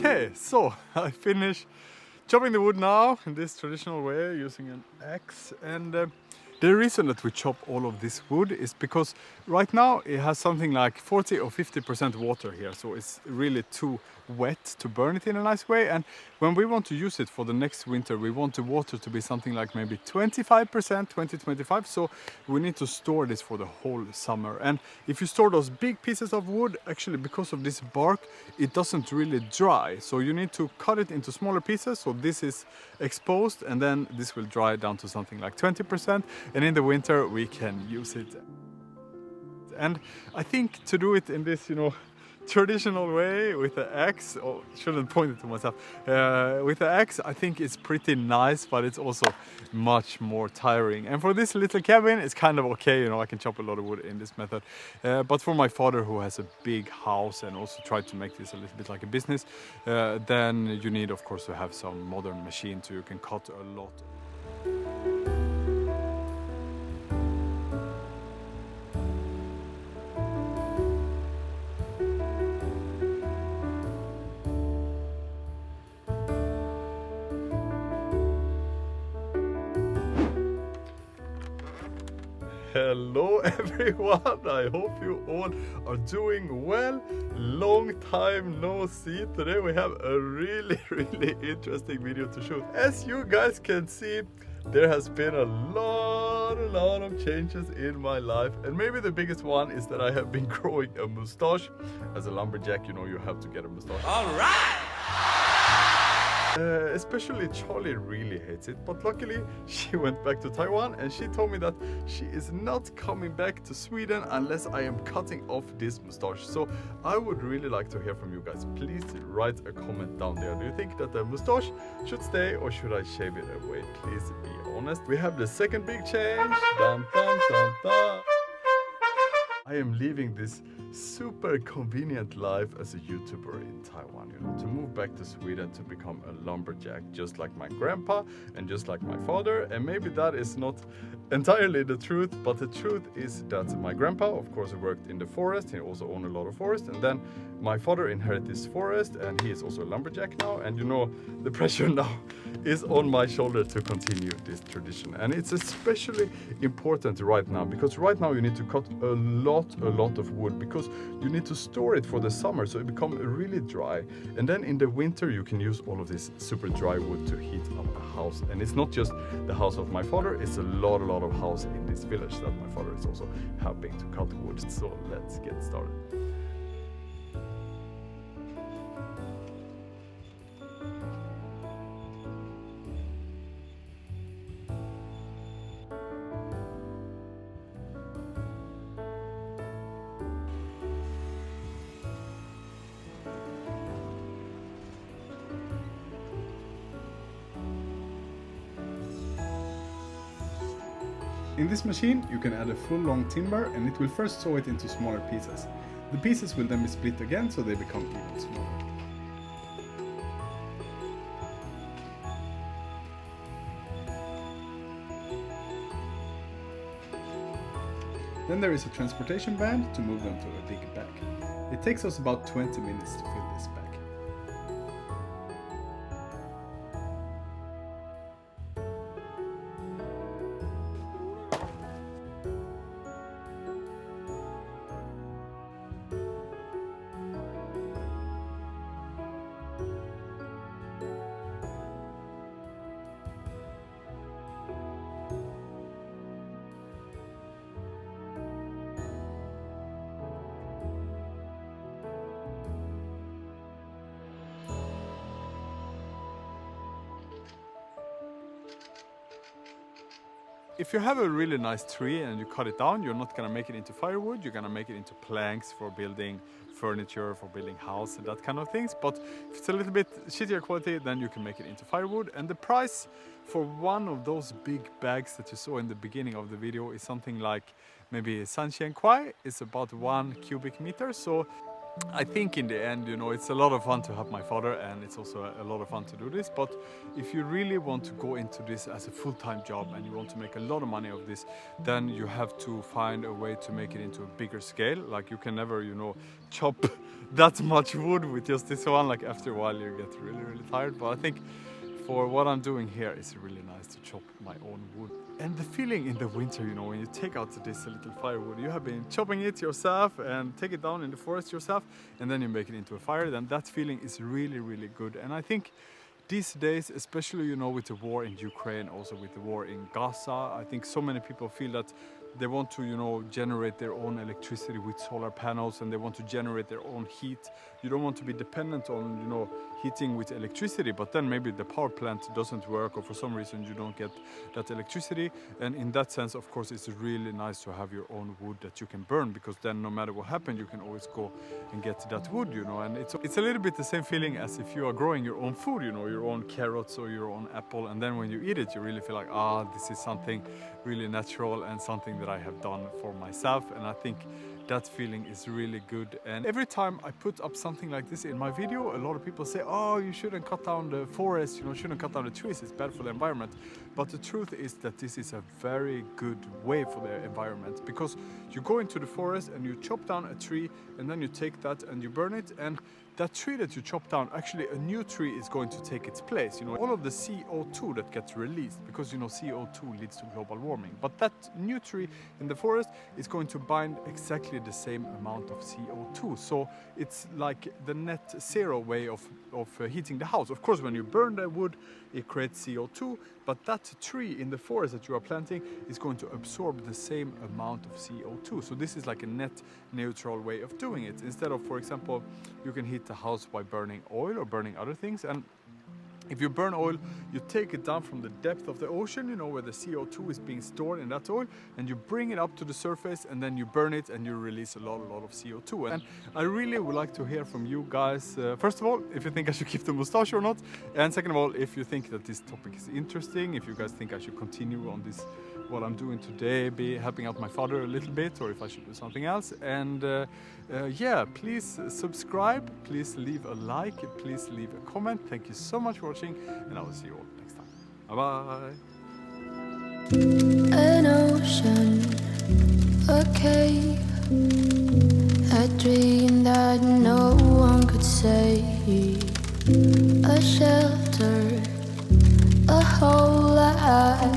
Okay, so I finished chopping the wood now in this traditional way using an axe, and the reason that we chop all of this wood is because right now it has something like 40 or 50% water here, so it's really too wet to burn it in a nice way. And when we want to use it for the next winter, we want the water to be something like maybe 25%, 20-25, so we need to store this for the whole summer. And if you store those big pieces of wood, actually because of this bark, it doesn't really dry, so you need to cut it into smaller pieces, so this is exposed, and then this will dry down to something like 20%, and in the winter we can use it. And I think to do it in this, traditional way with the axe, or shouldn't point it to myself, with the axe, I think it's pretty nice, but it's also much more tiring. And for this little cabin, it's kind of okay, I can chop a lot of wood in this method. But for my father, who has a big house and also tried to make this a little bit like a business, then you need, of course, to have some modern machine so you can cut a lot. Hello everyone, I hope you all are doing well. Long time no see. Today we have a really interesting video to shoot. As you guys can see, there has been a lot of changes in my life, and maybe the biggest one is that I have been growing a mustache. As a lumberjack, you have to get a mustache. All right! Especially Charlie really hates it, but luckily she went back to Taiwan and she told me that she is not coming back to Sweden unless I am cutting off this mustache. So I would really like to hear from you guys. Please write a comment down there. Do you think that the mustache should stay or should I shave it away? Please be honest. We have the second big change. Dun, dun, dun, dun. I am leaving this super convenient life as a YouTuber in Taiwan, to move back to Sweden to become a lumberjack, just like my grandpa and just like my father. And maybe that is not entirely the truth, but the truth is that my grandpa, of course, worked in the forest. He also owned a lot of forest, and then my father inherited this forest, and he is also a lumberjack now. And the pressure now is on my shoulder to continue this tradition, and it's especially important right now because right now you need to cut a lot of wood because you need to store it for the summer so it becomes really dry, and then in the winter you can use all of this super dry wood to heat up the house. And it's not just the house of my father, it's a lot of house in this village that my father is also helping to cut wood. So let's get started. In this machine you can add a full long timber, and it will first saw it into smaller pieces. The pieces will then be split again so they become even smaller. Then there is a transportation van to move them to a big bag. It takes us about 20 minutes to fill this bag. if you have a really nice tree and you cut it down, you're not gonna make it into firewood, you're gonna make it into planks for building furniture, for building house and that kind of things. But if it's a little bit shittier quality, then you can make it into firewood. And the price for one of those big bags that you saw in the beginning of the video is something like maybe Sanxian Kwai. It's about 1 cubic meter. So I think in the end, you know, it's a lot of fun to help my father, and it's also a lot of fun to do this. But if you really want to go into this as a full-time job and you want to make a lot of money of this, then you have to find a way to make it into a bigger scale. Like you can never, you know, chop that much wood with just this one. Like after a while you get really, really tired. But I think for what I'm doing here, it's really nice to chop my own wood. And the feeling in the winter, you know, when you take out this little firewood, you have been chopping it yourself and take it down in the forest yourself, and then you make it into a fire, then that feeling is really, really good. And I think these days, especially, you know, with the war in Ukraine, also with the war in Gaza, I think so many people feel that they want to, you know, generate their own electricity with solar panels, and they want to generate their own heat. You don't want to be dependent on, you know, heating with electricity, but then maybe the power plant doesn't work, or for some reason you don't get that electricity. And in that sense, of course, it's really nice to have your own wood that you can burn, because then no matter what happens, you can always go and get that wood, you know. And it's a little bit the same feeling as if you are growing your own food, you know, your own carrots or your own apple, and then when you eat it, you really feel like, ah, this is something really natural and something that I have done for myself. And I think that feeling is really good. And every time I put up something like this in my video, a lot of people say, oh, you shouldn't cut down the forest, you know, shouldn't cut down the trees, it's bad for the environment. But the truth is that this is a very good way for the environment, because you go into the forest and you chop down a tree, and then you take that and you burn it, and that tree that you chop down, actually a new tree is going to take its place. You know, all of the CO2 that gets released, because, you know, CO2 leads to global warming. But that new tree in the forest is going to bind exactly the same amount of CO2. So it's like the net zero way of heating the house. Of course, when you burn the wood, it creates CO2, but that tree in the forest that you are planting is going to absorb the same amount of CO2. So this is like a net neutral way of doing it. Instead of, for example, you can heat the house by burning oil or burning other things, and if you burn oil, you take it down from the depth of the ocean, you know, where the CO2 is being stored in that oil, and you bring it up to the surface, and then you burn it, and you release a lot of CO2. And I really would like to hear from you guys, first of all, if you think I should keep the mustache or not, and second of all, if you think that this topic is interesting, if you guys think I should continue on this, what I'm doing today, be helping out my father a little bit, or if I should do something else. And yeah, please subscribe, please leave a like, please leave a comment. Thank you so much for watching, and I will see you all next time. Bye bye. An ocean, a cave, a dream that no one could save, a shelter, a whole life.